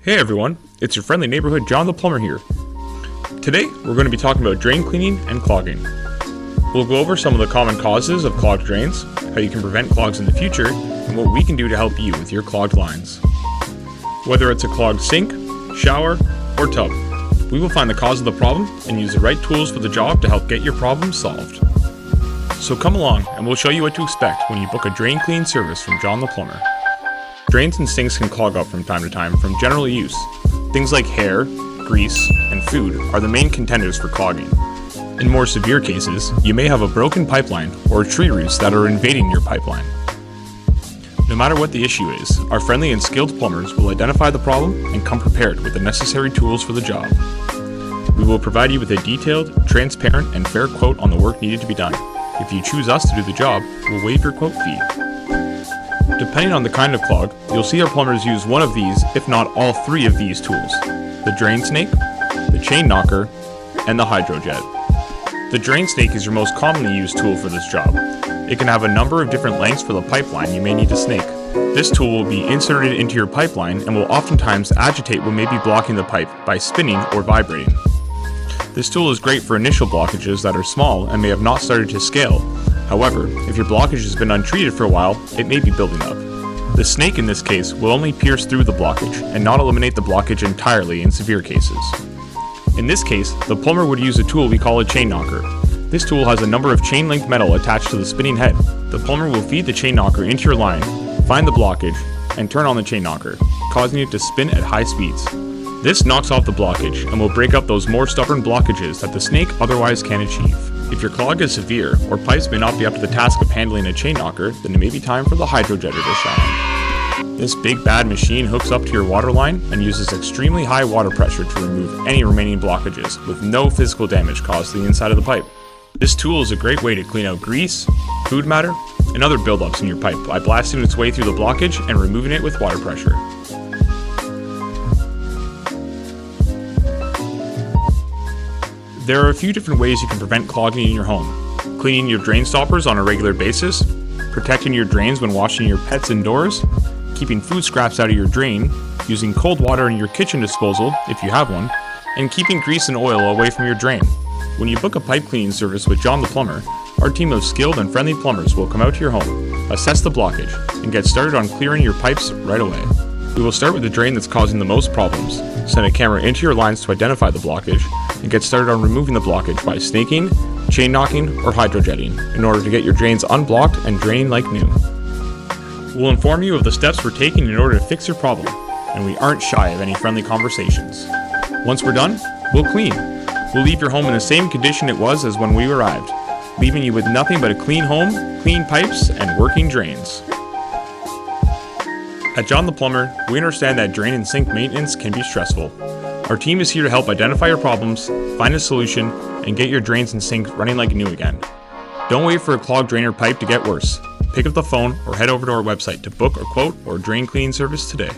Hey everyone, it's your friendly neighborhood John the Plumber here. Today we're going to be talking about drain cleaning and clogging. We'll go over some of the common causes of clogged drains, how you can prevent clogs in the future, and what we can do to help you with your clogged lines. Whether it's a clogged sink, shower, or tub, we will find the cause of the problem and use the right tools for the job to help get your problem solved. So come along and we'll show you what to expect when you book a drain clean service from John the Plumber. Drains and sinks can clog up from time to time from general use. Things like hair, grease, and food are the main contenders for clogging. In more severe cases, you may have a broken pipeline or tree roots that are invading your pipeline. No matter what the issue is, our friendly and skilled plumbers will identify the problem and come prepared with the necessary tools for the job. We will provide you with a detailed, transparent, and fair quote on the work needed to be done. If you choose us to do the job, we'll waive your quote fee. Depending on the kind of clog, you'll see our plumbers use one of these, if not all three of these tools: the drain snake, the chain knocker, and the HydroJetter. The drain snake is your most commonly used tool for this job. It can have a number of different lengths for the pipeline you may need to snake. This tool will be inserted into your pipeline and will oftentimes agitate what may be blocking the pipe by spinning or vibrating. This tool is great for initial blockages that are small and may have not started to scale. However, if your blockage has been untreated for a while, it may be building up. The snake in this case will only pierce through the blockage and not eliminate the blockage entirely in severe cases. In this case, the plumber would use a tool we call a chain knocker. This tool has a number of chain-linked metal attached to the spinning head. The plumber will feed the chain knocker into your line, find the blockage, and turn on the chain knocker, causing it to spin at high speeds. This knocks off the blockage and will break up those more stubborn blockages that the snake otherwise can't achieve. If your clog is severe, or pipes may not be up to the task of handling a chain knocker, then it may be time for the HydroJetter to shine. This big bad machine hooks up to your water line and uses extremely high water pressure to remove any remaining blockages, with no physical damage caused to the inside of the pipe. This tool is a great way to clean out grease, food matter, and other buildups in your pipe by blasting its way through the blockage and removing it with water pressure. There are a few different ways you can prevent clogging in your home: cleaning your drain stoppers on a regular basis, protecting your drains when washing your pets indoors, keeping food scraps out of your drain, using cold water in your kitchen disposal if you have one, and keeping grease and oil away from your drain. When you book a pipe cleaning service with John the Plumber, our team of skilled and friendly plumbers will come out to your home, assess the blockage, and get started on clearing your pipes right away. We will start with the drain that's causing the most problems, send a camera into your lines to identify the blockage, and get started on removing the blockage by snaking, chain knocking, or HydroJetting in order to get your drains unblocked and draining like new. We'll inform you of the steps we're taking in order to fix your problem, and we aren't shy of any friendly conversations. Once we're done, we'll clean. We'll leave your home in the same condition it was as when we arrived, leaving you with nothing but a clean home, clean pipes, and working drains. At John the Plumber, we understand that drain and sink maintenance can be stressful. Our team is here to help identify your problems, find a solution, and get your drains and sinks running like new again. Don't wait for a clogged drain or pipe to get worse. Pick up the phone or head over to our website to book a quote or drain cleaning service today.